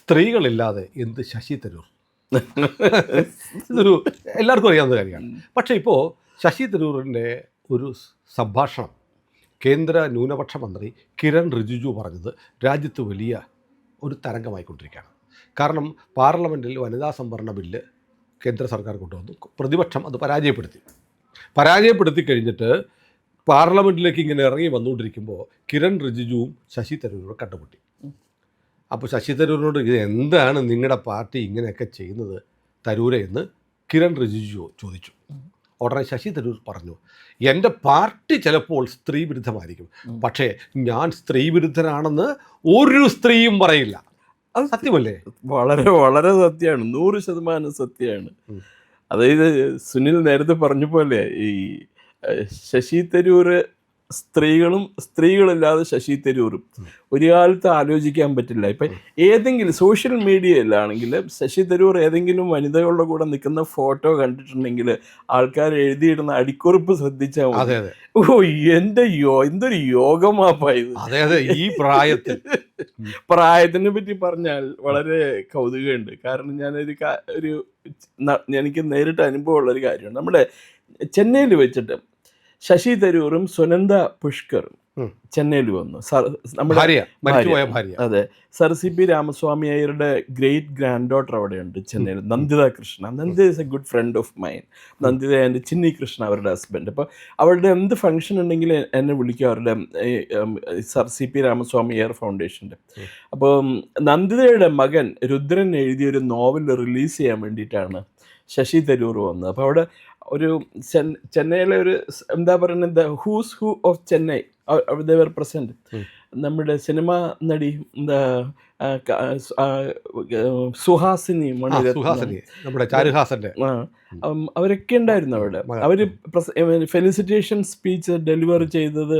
സ്ത്രീകളില്ലാതെ എന്ത് ശശി തരൂർ? ഇതൊരു എല്ലാവർക്കും അറിയാവുന്ന കാര്യമാണ്. പക്ഷേ ഇപ്പോൾ ശശി തരൂരിൻ്റെ ഒരു സംഭാഷണം കേന്ദ്ര ന്യൂനപക്ഷ മന്ത്രി കിരൺ റിജിജു പറഞ്ഞത് രാജ്യത്ത് വലിയ ഒരു തരംഗമായിക്കൊണ്ടിരിക്കുകയാണ്. കാരണം പാർലമെൻറ്റിൽ വനിതാ സംവരണ ബില്ല് കേന്ദ്ര സർക്കാർ കൊണ്ടുവന്നു. പ്രതിപക്ഷം അത് പരാജയപ്പെടുത്തി കഴിഞ്ഞിട്ട് പാർലമെൻറ്റിലേക്ക് ഇങ്ങനെ ഇറങ്ങി വന്നുകൊണ്ടിരിക്കുമ്പോൾ കിരൺ റിജിജുവും ശശി തരൂരും കണ്ടുമുട്ടി. അപ്പോൾ ശശി തരൂരിനോട് ഇത് എന്താണ് നിങ്ങളുടെ പാർട്ടി ഇങ്ങനെയൊക്കെ ചെയ്യുന്നത് തരൂരെ എന്ന് കിരൺ റിജിജു ചോദിച്ചു. ഉടനെ ശശി തരൂർ പറഞ്ഞു, എൻ്റെ പാർട്ടി ചിലപ്പോൾ സ്ത്രീ വിരുദ്ധമായിരിക്കും, പക്ഷേ ഞാൻ സ്ത്രീ വിരുദ്ധനാണെന്ന് ഒരു സ്ത്രീയും പറയില്ല. അത് സത്യമല്ലേ? വളരെ വളരെ സത്യമാണ്, 100% സത്യമാണ്. അതായത് സുനിൽ നേരത്തെ പറഞ്ഞ പോലെ ഈ ശശി തരൂർ സ്ത്രീകളില്ലാതെ ശശി തരൂരും ഒരു കാലത്ത് ആലോചിക്കാൻ പറ്റില്ല. ഇപ്പം ഏതെങ്കിലും സോഷ്യൽ മീഡിയയിലാണെങ്കിൽ ശശി തരൂർ ഏതെങ്കിലും വനിതകളുടെ കൂടെ നിൽക്കുന്ന ഫോട്ടോ കണ്ടിട്ടുണ്ടെങ്കിൽ ആൾക്കാർ എഴുതിയിടുന്ന അടിക്കുറിപ്പ് ശ്രദ്ധിച്ചാൽ മതി. ഓ എന്തൊരു യോഗമാപ്പായത്. ഈ പ്രായത്തിനെ പറ്റി പറഞ്ഞാൽ വളരെ കൗതുകമുണ്ട്. കാരണം എനിക്ക് നേരിട്ട് അനുഭവമുള്ളൊരു കാര്യമാണ്. നമ്മുടെ ചെന്നൈയിൽ വെച്ചിട്ട് ശശി തരൂറും സുനന്ദ പുഷ്കറും ചെന്നൈയിൽ വന്നു. അതെ, സർ CP രാമസ്വാമി അയ്യരുടെ ഗ്രേറ്റ് ഗ്രാൻഡ് ഡോട്ടർ അവിടെയുണ്ട് ചെന്നൈയിൽ, Nanditha Krishna. Nanditha is a good friend of mine. Nanditha and Chinni Krishna അവരുടെ ഹസ്ബൻഡ്. അപ്പോൾ അവരുടെ എന്ത് ഫംഗ്ഷൻ ഉണ്ടെങ്കിൽ എന്നെ വിളിക്കും, അവരുടെ സർ CP രാമസ്വാമി അയ്യർ ഫൗണ്ടേഷൻ്റെ. അപ്പോൾ നന്ദിതയുടെ മകൻ രുദ്രൻ എഴുതിയൊരു നോവൽ റിലീസ് ചെയ്യാൻ വേണ്ടിയിട്ടാണ് ശശി തരൂർ വന്നത്. അപ്പോൾ അവിടെ ഒരു ചെന്നൈയിലെ ഒരു എന്താ പറയുന്നത്, the who's who of Chennai they were present. നമ്മുടെ സിനിമാ നടി എന്താ സുഹാസിനി മണിരത്നം, അവരൊക്കെ ഉണ്ടായിരുന്നു അവിടെ. അവർ ഫെലിസിറ്റേഷൻ സ്പീച്ച് ഡെലിവർ ചെയ്തത്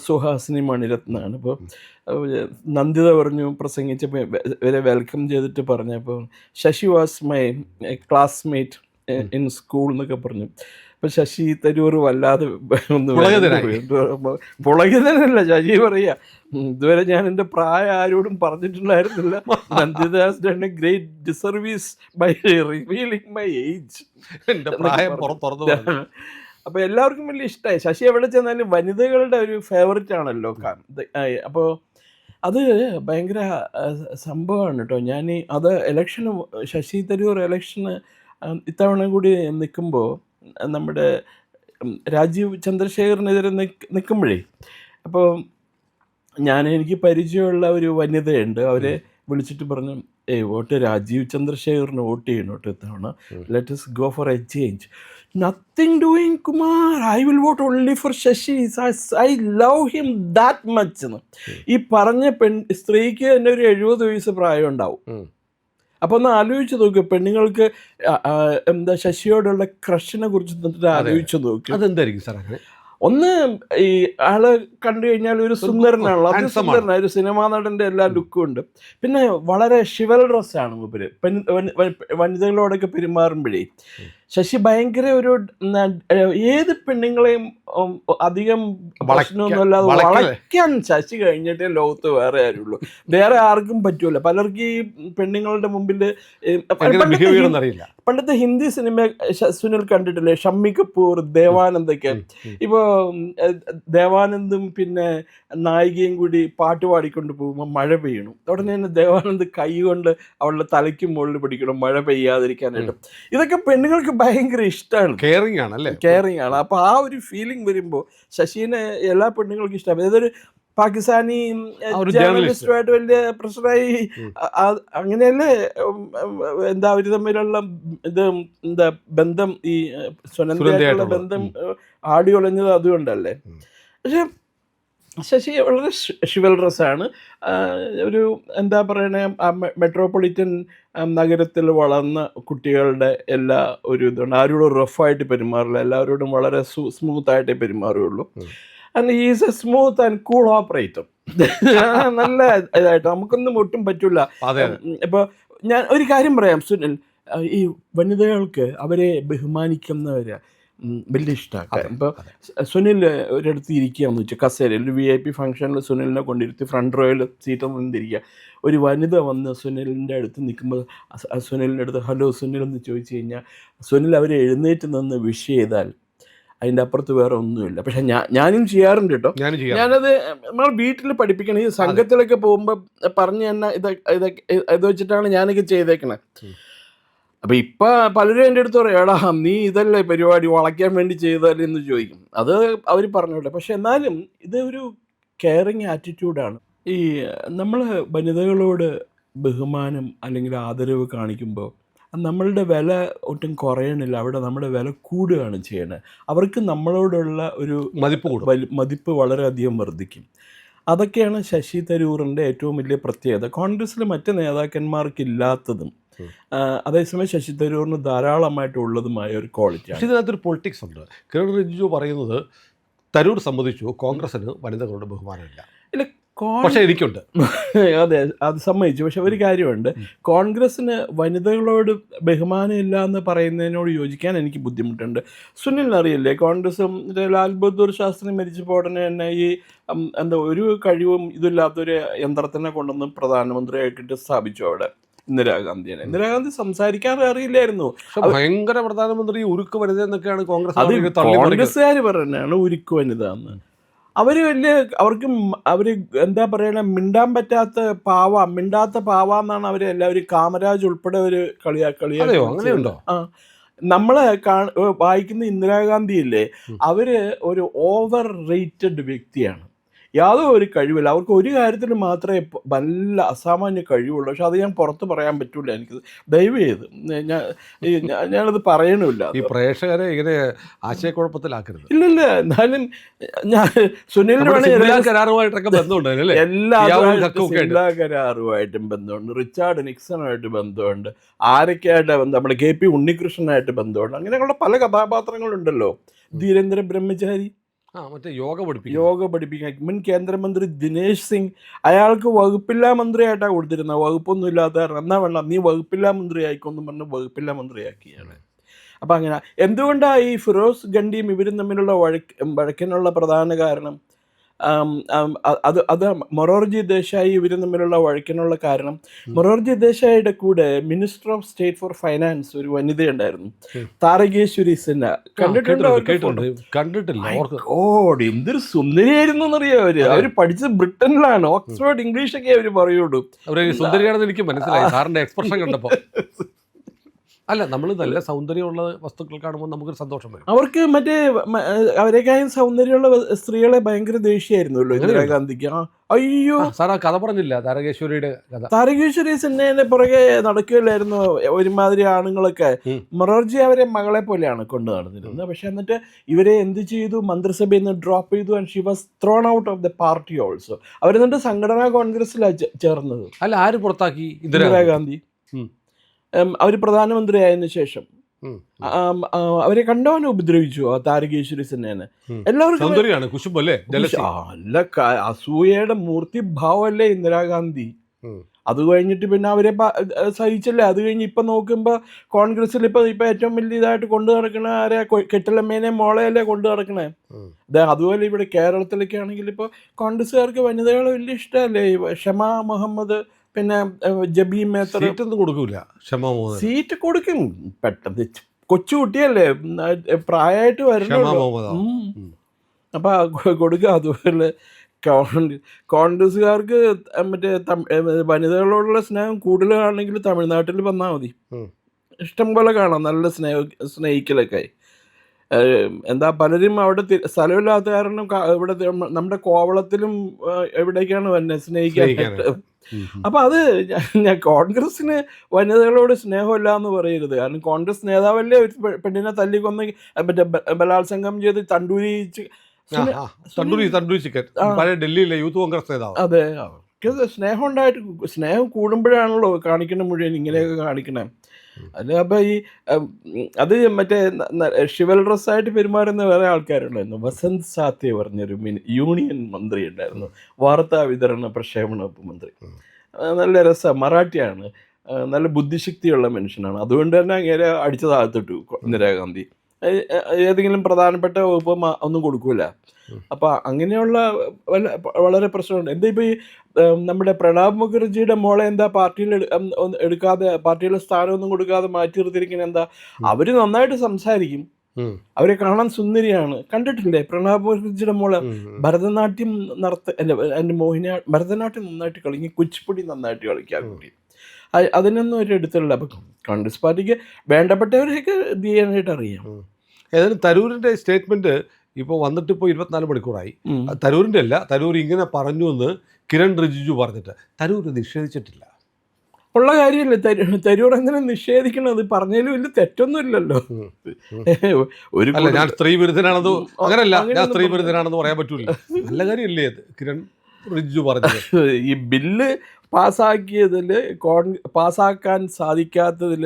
സുഹാസിനി മണിരത്നാണ്. അപ്പോൾ നന്ദിത പറഞ്ഞു, പ്രസംഗിച്ചപ്പോൾ ഇവരെ വെൽക്കം ചെയ്തിട്ട് പറഞ്ഞപ്പോൾ Shashi was my classmate in school എന്നൊക്കെ പറഞ്ഞു. അപ്പം ശശി തരൂർ വല്ലാതെ പുളകിതനല്ല, ശശി പറയാ, ഇതുവരെ ഞാൻ എൻ്റെ പ്രായം ആരോടും പറഞ്ഞിട്ടുണ്ടായിരുന്നില്ല. Nanditha has done a great disservice by revealing my age. അപ്പോൾ എല്ലാവർക്കും വലിയ ഇഷ്ടമായി. ശശി എവിടെ ചെന്നാലും വനിതകളുടെ ഒരു ഫേവററ്റ് ആണല്ലോ. അപ്പോൾ അത് ഭയങ്കര സംഭവമാണ് കേട്ടോ. ഞാൻ അത് ഇലക്ഷന് ശശി തരൂർ ഇലക്ഷന് ഇത്തവണ കൂടി നിൽക്കുമ്പോൾ നമ്മുടെ രാജീവ് ചന്ദ്രശേഖറിനെതിരെ നിൽക്കുമ്പോഴേ, അപ്പോൾ എനിക്ക് പരിചയമുള്ള ഒരു വനിതയുണ്ട്. അവരെ വിളിച്ചിട്ട് പറഞ്ഞു, വോട്ട് രാജീവ് ചന്ദ്രശേഖറിന് വോട്ട് ചെയ്യണം കേട്ടോ ഇത്തവണ, let us go for a change. Nothing doing, Kumar. I will vote only for Shashi. I love him that much. ഈ പറഞ്ഞ സ്ത്രീക്ക് തന്നെ ഒരു 70 വയസ്സ് പ്രായം ഉണ്ടാവും. അപ്പോൾ ഒന്ന് ആലോചിച്ച് നോക്ക്, പെണ്ണുങ്ങൾക്ക് എന്താ ശശിയോടുള്ള ക്രഷിനെ കുറിച്ച് ആലോചിച്ച് നോക്ക്. അതെന്തായിരിക്കും സാർ അങ്ങനെ? ഒന്ന്, ഈ ആള് കണ്ടു കഴിഞ്ഞാൽ ഒരു സുന്ദരനാണല്ലോ, അതിസുന്ദരനാണ്, ഒരു സിനിമാ നടൻ്റെ എല്ലാ ലുക്കും ഉണ്ട്. പിന്നെ വളരെ ഷിവൽറസ് ആണ് മൂപ്പര്. വനിതകളോടൊക്കെ പെരുമാറുമ്പോഴേ ശശി ഭയങ്കര ഒരു ഏത് പെണ്ണുങ്ങളെയും അധികം പ്രശ്നമൊന്നുമല്ലാതെ വളയ്ക്കാൻ ശശി കഴിഞ്ഞിട്ടേ ലോകത്ത് വേറെ ആരുള്ളൂ. വേറെ ആർക്കും പറ്റൂല. പലർക്കും ഈ പെണ്ണുങ്ങളുടെ മുമ്പിൽ പണ്ടത്തെ ഹിന്ദി സിനിമ സുനിൽ കണ്ടിട്ടില്ലേ, ഷമ്മി കപൂർ, ദേവാനന്ദൊക്കെ. ഇപ്പോൾ ദേവാനന്ദും പിന്നെ നായികയും കൂടി പാട്ട് പാടിക്കൊണ്ട് പോകുമ്പോൾ മഴ പെയ്യണം, ഉടനെ തന്നെ ദേവാനന്ദ് കൈ കൊണ്ട് അവളുടെ തലയ്ക്ക് മുകളിൽ പിടിക്കണം മഴ പെയ്യാതിരിക്കാനായിട്ട്. ഇതൊക്കെ പെണ്ണുങ്ങൾക്ക് ഭയങ്കര ഇഷ്ടമാണ്, കെയറിങ് ആണ്. അപ്പോൾ ആ ഒരു ഫീലിംഗ് വരുമ്പോൾ ശശിനെ എല്ലാ പെണ്ണുങ്ങൾക്കും ഇഷ്ടമാണ്. അതൊരു പാകിസ്ഥാനി ജേർണലിസ്റ്റുമായിട്ട് വലിയ പ്രശ്നമായി, അങ്ങനെയല്ലേ എന്താ അവർ തമ്മിലുള്ള ബന്ധം, ഈ സുനന്ദയായിട്ടുള്ള ബന്ധം ആടിയൊളഞ്ഞത് അതുകൊണ്ടല്ലേ. പക്ഷെ ശശി വളരെ ഷിവൽറസ് ആണ്. ഒരു എന്താ പറയണേ, മെട്രോപൊളിറ്റൻ നഗരത്തിൽ വളർന്ന കുട്ടികളുടെ എല്ലാ ഒരു ഇതുണ്ട്. ആരോടും റഫായിട്ട് പെരുമാറില്ല, എല്ലാവരോടും വളരെ സ്മൂത്തായിട്ടേ പെരുമാറുകയുള്ളൂ. And he is a smooth and cool operator. നല്ല ഇതായിട്ട് നമുക്കൊന്നും ഒട്ടും പറ്റില്ല. ഇപ്പോൾ ഞാൻ ഒരു കാര്യം പറയാം സുനിൽ, ഈ വനിതകൾക്ക് അവരെ ബഹുമാനിക്കുന്നവർ വലിയ ഇഷ്ടമാണ്. ഇപ്പോൾ സുനിൽ ഒരിടത്ത് ഇരിക്കുകയെന്ന് വെച്ചാൽ കസേരയിൽ ഒരു VIP ഫംഗ്ഷനിൽ സുനിലിനെ കൊണ്ടിരുത്തി ഫ്രണ്ട് റോയിൽ സീറ്റിൽ നിന്നിരിക്കുക. ഒരു വനിത വന്ന് സുനിലിൻ്റെ അടുത്ത് നിൽക്കുമ്പോൾ സുനിലിൻ്റെ അടുത്ത് ഹലോ സുനിൽ എന്ന് ചോദിച്ചു കഴിഞ്ഞാൽ സുനിൽ അവർ എഴുന്നേറ്റ് നിന്ന് വിഷ് ചെയ്താൽ അതിൻ്റെ അപ്പുറത്ത് വേറെ ഒന്നുമില്ല. പക്ഷെ ഞാനും ചെയ്യാറുണ്ട് കേട്ടോ. ഞാനത് നമ്മൾ വീട്ടിൽ പഠിപ്പിക്കണം. ഈ സംഘത്തിലൊക്കെ പോകുമ്പോൾ പറഞ്ഞു തന്നെ ഇത് വെച്ചിട്ടാണ് ഞാനൊക്കെ ചെയ്തേക്കണേ. അപ്പം ഇപ്പം പലരും എൻ്റെ അടുത്ത് പറയും എടാ നീ ഇതല്ലേ പരിപാടി വളയ്ക്കാൻ വേണ്ടി ചെയ്താലെന്ന് ചോദിക്കും. അത് അവർ പറഞ്ഞോട്ടെ. പക്ഷെ എന്നാലും ഇത് ഒരു കെയറിങ് ആറ്റിറ്റ്യൂഡാണ്. ഈ നമ്മൾ വനിതകളോട് ബഹുമാനം അല്ലെങ്കിൽ ആദരവ് കാണിക്കുമ്പോൾ നമ്മളുടെ വില ഒട്ടും കുറയണില്ല, അവിടെ നമ്മുടെ വില കൂടുകയാണ് ചെയ്യണത്. അവർക്ക് നമ്മളോടുള്ള ഒരു മതിപ്പ് വളരെയധികം വർദ്ധിക്കും. അതൊക്കെയാണ് ശശി തരൂറിൻ്റെ ഏറ്റവും വലിയ പ്രത്യേകത. കോൺഗ്രസ്സിൽ മറ്റ് നേതാക്കന്മാർക്കില്ലാത്തതും അതേസമയം ശശി തരൂറിന് ധാരാളമായിട്ടുള്ളതുമായ ഒരു ക്വാളിറ്റിയാണ്. പക്ഷേ ഇതിനകത്തൊരു പൊളിറ്റിക്സ് ഉണ്ട്. കിരൺ റിജിജു പറയുന്നത് തരൂർ സമ്മതിച്ചു കോൺഗ്രസ്സിന് വനിതകളുടെ ബഹുമാനമില്ല. ഇല്ല, പക്ഷേ എനിക്കുണ്ട്. അതെ, അത് സമ്മതിച്ചു. പക്ഷെ ഒരു കാര്യമുണ്ട്, കോൺഗ്രസ്സിന് വനിതകളോട് ബഹുമാനമില്ല എന്ന് പറയുന്നതിനോട് യോജിക്കാൻ എനിക്ക് ബുദ്ധിമുട്ടുണ്ട്. സുനിലിനറിയില്ലേ, കോൺഗ്രസും ലാൽ ബഹദൂർ ശാസ്ത്രി മരിച്ചപ്പോൾ ഉടനെ തന്നെ ഈ ഒരു കഴിവും ഇതില്ലാത്തൊരു യന്ത്രത്തിനെ കൊണ്ടൊന്നും പ്രധാനമന്ത്രിയാക്കിയിട്ട് സ്ഥാപിച്ചു അവിടെ ഇന്ദിരാഗാന്ധിയാണ്. ഇന്ദിരാഗാന്ധി സംസാരിക്കാൻ അറിയില്ലായിരുന്നു. ഭയങ്കര പ്രധാനമന്ത്രി ഉരുക്ക് വനിത എന്നൊക്കെയാണ് കോൺഗ്രസ്സുകാർ പറയുന്നതാണ് ഉരുക്ക് വനിത എന്ന്. അവർക്ക് എന്താ പറയണ, മിണ്ടാത്ത പാവ എന്നാണ് അവർ എല്ലാവരും, കാമരാജ് ഉൾപ്പെടെ ഒരു കളിയാ. നമ്മളെ വായിക്കുന്ന ഇന്ദിരാഗാന്ധി ഇല്ലേ, അവര് ഒരു ഓവർ റേറ്റഡ് വ്യക്തിയാണ്. യാതൊരു ഒരു കഴിവില്ല. അവർക്ക് ഒരു കാര്യത്തിൽ മാത്രമേ നല്ല അസാമാന്യ കഴിവുള്ളൂ. പക്ഷെ അത് ഞാൻ പുറത്ത് പറയാൻ പറ്റില്ല. എനിക്ക് ദയവ് ചെയ്ത് ഞാനത് പറയണില്ല. ഈ പ്രേക്ഷകരെ ഇങ്ങനെ ആശയക്കുഴപ്പത്തിലാക്കരുത്. ഇല്ലില്ല, എന്നാലും ഞാൻ സുനിലിന് എല്ലാ കരാറുമായിട്ടൊക്കെ ബന്ധമുണ്ട്. എല്ലാ കരാറുമായിട്ടും ബന്ധമുണ്ട്, റിച്ചാർഡ് നിക്സണുമായിട്ട് ബന്ധമുണ്ട്, ആരൊക്കെയായിട്ട് ബന്ധം, നമ്മുടെ KP ഉണ്ണികൃഷ്ണനായിട്ട് ബന്ധമുണ്ട്. അങ്ങനെയുള്ള പല കഥാപാത്രങ്ങളുണ്ടല്ലോ. ധീരേന്ദ്ര ബ്രഹ്മചാരി യോഗ പഠിപ്പിക്കാൻ മുൻ കേന്ദ്രമന്ത്രി ദിനേശ് സിംഗ്, അയാൾക്ക് വകുപ്പില്ലാ മന്ത്രിയായിട്ടാണ് കൊടുത്തിരുന്നത്. വകുപ്പൊന്നും ഇല്ലാത്ത കാരണം എന്നാ വേണ്ട നീ വകുപ്പില്ലാ മന്ത്രി ആയിക്കോന്നും പറഞ്ഞ് വകുപ്പില്ലാ മന്ത്രിയാക്കിയാണ്. അപ്പം അങ്ങനെ എന്തുകൊണ്ടാണ് ഈ ഫിറോസ് ഗണ്ഡിയും ഇവരും തമ്മിലുള്ള വഴക്കിനുള്ള പ്രധാന കാരണം? അത് മൊറാർജി ദേശായി ഇവരും തമ്മിലുള്ള വഴക്കിനുള്ള കാരണം, മൊറാർജി ദേശായിയുടെ കൂടെ minister of state for finance ഒരു വനിതയുണ്ടായിരുന്നു, താരകേശ്വരി സിൻഹ. കണ്ടിട്ടില്ല. എന്തൊരു സുന്ദരിയായിരുന്നു എന്നറിയാം. അവര് പഠിച്ചത് ബ്രിട്ടനിലാണ്, ഓക്സ്ഫോർഡ് ഇംഗ്ലീഷ് ഒക്കെ അവര് പറയുള്ളൂ. സുന്ദരിയാണെന്ന് എനിക്ക് മനസ്സിലായി സാറിന്റെ എക്സ്പ്രഷൻ കണ്ടപ്പോ. അല്ല, നമ്മൾ നല്ല സൗന്ദര്യമുള്ള വസ്തുക്കൾ കാണുമ്പോൾ നമുക്കൊരു സന്തോഷം വരും. അവർക്ക് അവരെക്കാളും സൗന്ദര്യമുള്ള സ്ത്രീകളെ ഭയങ്കര ദേഷ്യമായിരുന്നല്ലോ ഇന്ദിരാഗാന്ധിക്ക്. അയ്യോ സാർ, ആ കഥ പറഞ്ഞില്ല താരകേശ്വരിയുടെ കഥ. താരകേശ്വരി സിൻഹയുടെ പുറകെ നടക്കുകയില്ലായിരുന്നു ഒരുമാതിരി ആണുങ്ങളൊക്കെ. മൊറാർജി അവരെ മകളെ പോലെയാണ് കൊണ്ടു നടന്നിരുന്നത്. പക്ഷെ എന്നിട്ട് ഇവരെ എന്ത് ചെയ്തു, മന്ത്രിസഭയിൽ നിന്ന് ഡ്രോപ്പ് ചെയ്തു. And she was thrown out of the party also. അവരെന്നിട്ട് സംഘടനാ കോൺഗ്രസിലാണ് ചേർന്നത്. അല്ല, ആര് പുറത്താക്കി? ഇന്ദിരാഗാന്ധി. അവർ പ്രധാനമന്ത്രി ആയതിനു ശേഷം അവരെ കണ്ടവനെ ഉപദ്രവിച്ചു താരകേശ്വരി സിൻഹേനെ. എല്ലാവർക്കും നല്ല അസൂയയുടെ മൂർത്തി ഭാവമല്ലേ ഇന്ദിരാഗാന്ധി. അത് കഴിഞ്ഞിട്ട് പിന്നെ അവരെ സഹിച്ചല്ലേ. അത് കഴിഞ്ഞ് ഇപ്പം നോക്കുമ്പോൾ കോൺഗ്രസ്സിൽ ഇപ്പം ഏറ്റവും വലിയ ഇതായിട്ട് കൊണ്ടു നടക്കണ ആരെ, കെട്ടിലമ്മേനെ മോളെയല്ലേ കൊണ്ടു നടക്കണേ. അതുപോലെ ഇവിടെ കേരളത്തിലൊക്കെ ആണെങ്കിൽ ഇപ്പോൾ കോൺഗ്രസ്സുകാർക്ക് വനിതകളെ വലിയ ഇഷ്ടമല്ലേ. ഷമ മുഹമ്മദ്, പിന്നെ ജബീ മേത്തർ കൊടുക്കൂല. സീറ്റ് കൊടുക്കും പെട്ടെന്ന്, കൊച്ചുകുട്ടിയല്ലേ, പ്രായമായിട്ട് വരണല്ലോ. അപ്പൊ കൊടുക്കുക. അതുപോലെ കോൺഗ്രസ്സുകാർക്ക് മറ്റേ വനിതകളോടുള്ള സ്നേഹം കൂടുതലാണെങ്കിൽ തമിഴ്നാട്ടിൽ വന്നാൽ മതി. ഇഷ്ടം പോലെ കാണാം നല്ല സ്നേഹിക്കലൊക്കെ. പലരും അവിടെ സ്ഥലമില്ലാത്ത കാരണം ഇവിടെ നമ്മുടെ കോവളത്തിലും എവിടേക്കാണ് വന്നെ സ്നേഹിക്കാനായിട്ട്. അപ്പം അത് ഞാൻ കോൺഗ്രസ്സിന് വനിതകളോട് സ്നേഹമില്ല എന്ന് പറയരുത്. കാരണം കോൺഗ്രസ് നേതാവല്ലേ ഒരു പെണ്ണിനെ തല്ലിക്കൊന്ന് മറ്റേ ബലാത്സംഗം ചെയ്ത് തണ്ടൂരി ചിക്കൻ ഡൽഹിയിലെ യൂത്ത് കോൺഗ്രസ് നേതാവ്. അതെ, അവർക്ക് സ്നേഹം ഉണ്ടായിട്ട്, സ്നേഹം കൂടുമ്പോഴാണല്ലോ കാണിക്കണ മുഴുവൻ ഇങ്ങനെയൊക്കെ കാണിക്കണേ. അല്ല, അപ്പം അത് മറ്റേ ഷിവൽറസ് ആയിട്ട് പെരുമാറുന്ന വേറെ ആൾക്കാരുണ്ടായിരുന്നു. വസന്ത് സാത്തേ പറഞ്ഞൊരു യൂണിയൻ മന്ത്രി ഉണ്ടായിരുന്നു, വാർത്താ വിതരണ പ്രക്ഷേപണ വകുപ്പ് മന്ത്രി. നല്ല രസം, മറാഠിയാണ്, നല്ല ബുദ്ധിശക്തിയുള്ള മനുഷ്യനാണ്. അതുകൊണ്ട് തന്നെ അങ്ങനെ അടിച്ചു താഴ്ത്തിട്ടു ഇന്ദിരാഗാന്ധി. ഏതെങ്കിലും പ്രധാനപ്പെട്ട വകുപ്പ് ഒന്നും കൊടുക്കൂല. അപ്പം അങ്ങനെയുള്ള വളരെ പ്രശ്നമുണ്ട്. എന്താ ഇപ്പോൾ ഈ നമ്മുടെ പ്രണബ് മുഖർജിയുടെ മോളെ എന്താ പാർട്ടിയിൽ എടുക്കാതെ, പാർട്ടിയിലെ സ്ഥാനമൊന്നും കൊടുക്കാതെ മാറ്റി നിർത്തിയിരിക്കുന്നത് എന്താ? അവർ നന്നായിട്ട് സംസാരിക്കും, അവരെ കാണാൻ സുന്ദരിയാണ്. കണ്ടിട്ടില്ലേ പ്രണബ് മുഖർജിയുടെ മോള് ഭരതനാട്യം ഭരതനാട്യം നന്നായിട്ട് കളിക്കും, കുച്ചിപ്പുടി നന്നായിട്ട് കളിക്കാൻ കൂടി. അതിനൊന്നും ഒരു എടുത്തില്ല. അപ്പം കോൺഗ്രസ് പാർട്ടിക്ക് വേണ്ടപ്പെട്ടവരെയൊക്കെ ഇത് ചെയ്യാനായിട്ട് അറിയാം. ഏതായാലും തരൂരിൻ്റെ സ്റ്റേറ്റ്മെൻറ്റ് ഇപ്പോൾ വന്നിട്ട് ഇപ്പോൾ 24 മണിക്കൂറായി. തരൂരിൻ്റെ അല്ല, തരൂർ ഇങ്ങനെ പറഞ്ഞു എന്ന് കിരൺ റിജിജു പറഞ്ഞിട്ട് തരൂർ നിഷേധിച്ചിട്ടില്ല. ഉള്ള കാര്യമല്ലേ തരൂർ അങ്ങനെ നിഷേധിക്കണത്? പറഞ്ഞതിലും വലിയ തെറ്റൊന്നും ഇല്ലല്ലോ. ഒരു അല്ല, ഞാൻ സ്ത്രീ വിരുദ്ധനാണെന്ന് അങ്ങനല്ല, ഞാൻ സ്ത്രീ വിരുദ്ധനാണെന്ന് പറയാൻ പറ്റൂല. നല്ല കാര്യമല്ലേ അത് കിരൺ റിജിജു പറഞ്ഞത്? ഈ ബില്ല് പാസ്സാക്കിയതിൽ പാസ്സാക്കാൻ സാധിക്കാത്തതിൽ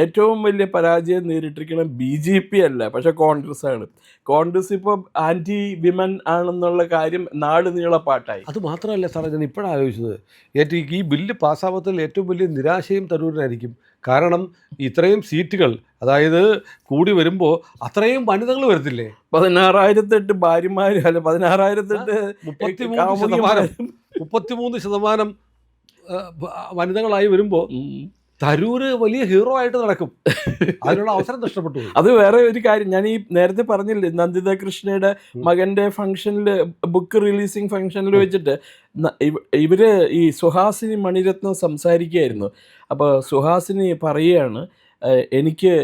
ഏറ്റവും വലിയ പരാജയം നേരിട്ടിരിക്കണം BJP അല്ല, പക്ഷെ കോൺഗ്രസ് ആണ്. കോൺഗ്രസ് ഇപ്പോൾ ആൻറ്റി വിമൻ ആണെന്നുള്ള കാര്യം നാട് നീളപ്പാട്ടായി. അത് മാത്രമല്ല സാറേ, ഞാൻ ഇപ്പോഴാണ് ആലോചിച്ചത്, ഈ ബില്ല് പാസ്സാവത്തിൽ ഏറ്റവും വലിയ നിരാശയും തരൂരിനായിരിക്കും. കാരണം ഇത്രയും സീറ്റുകൾ, അതായത് കൂടി വരുമ്പോൾ അത്രയും വനിതകൾ വരത്തില്ലേ? 16,008 ഭാര്യമാർ, അല്ല 16,008 33% വനിതകളായി വരുമ്പോൾ തരൂര് വലിയ ഹീറോ ആയിട്ട് നടക്കും. അതിനുള്ള അവസരം നഷ്ടപ്പെട്ടു. അത് വേറെ ഒരു കാര്യം, ഞാൻ ഈ നേരത്തെ പറഞ്ഞില്ലേ, നന്ദിത കൃഷ്ണയുടെ മകൻ്റെ ഫംഗ്ഷനിൽ, ബുക്ക് റിലീസിങ് ഫംഗ്ഷനിൽ വെച്ചിട്ട് ഇവര് ഈ സുഹാസിനി മണിരത്നം സംസാരിക്കുകയായിരുന്നു. അപ്പോൾ സുഹാസിനി പറയുകയാണ്, എനിക്ക്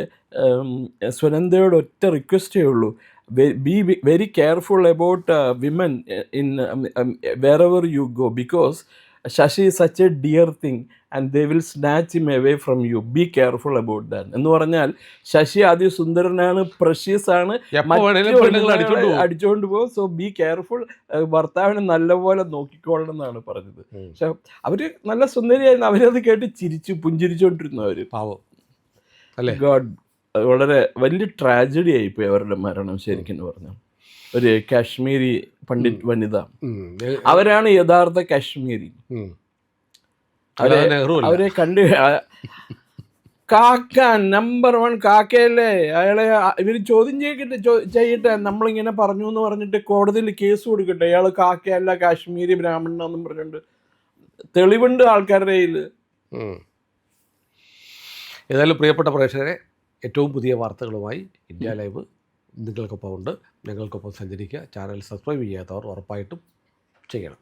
സുനന്ദയോട് ഒറ്റ റിക്വസ്റ്റേ ഉള്ളൂ, be very careful about women in wherever you go, because Shashi is such a dear thing and they will snatch him away from you. Be careful about that. എന്ന് പറഞ്ഞാൽ ശശി അതിസുന്ദരനാണ്, പ്രഷ്യസ് ആണ്, അടിച്ചുകൊണ്ട് പോകും. സോ ബി കെയർഫുൾ, ഭർത്താവിനെ നല്ലപോലെ നോക്കിക്കോളണം എന്നാണ് പറഞ്ഞത്. പക്ഷെ അവര് നല്ല സുന്ദരിയായിരുന്നു. അവരത് കേട്ട് പുഞ്ചിരിച്ചോണ്ടിരുന്നു അവര്. പാവം അല്ലേ? ഗോഡ്, വളരെ വലിയ ട്രാജഡി ആയിപ്പോയി അവരുടെ മരണം ശരിക്കും പറഞ്ഞാൽ. ഒരു കാശ്മീരി പണ്ഡിറ്റ് വനിത, അവരാണ് യഥാർത്ഥ കാശ്മീരി. അവരെ കണ്ട് കാക്ക, നമ്പർ 1 കാക്കയല്ലേ അയാളെ ഇവർ ചോദ്യം ചെയ്യട്ടെ, നമ്മളിങ്ങനെ പറഞ്ഞു എന്ന് പറഞ്ഞിട്ട് കോടതിയിൽ കേസ് കൊടുക്കട്ടെ, അയാൾ കാക്കയല്ല കാശ്മീരി ബ്രാഹ്മണനാന്നും പറഞ്ഞിട്ടുണ്ട്. തെളിവുണ്ട് ആൾക്കാരുടെ കയ്യിൽ. ഏതായാലും പ്രിയപ്പെട്ട പ്രേക്ഷകരെ, ഏറ്റവും പുതിയ വാർത്തകളുമായി ഇന്ത്യ ലൈവ് നിങ്ങൾക്കൊപ്പം ഉണ്ട്. ഞങ്ങൾക്കൊപ്പം സഞ്ചരിക്കുക. ചാനൽ സബ്സ്ക്രൈബ് ചെയ്യാത്തവർ ഉറപ്പായിട്ടും ചെയ്യണം.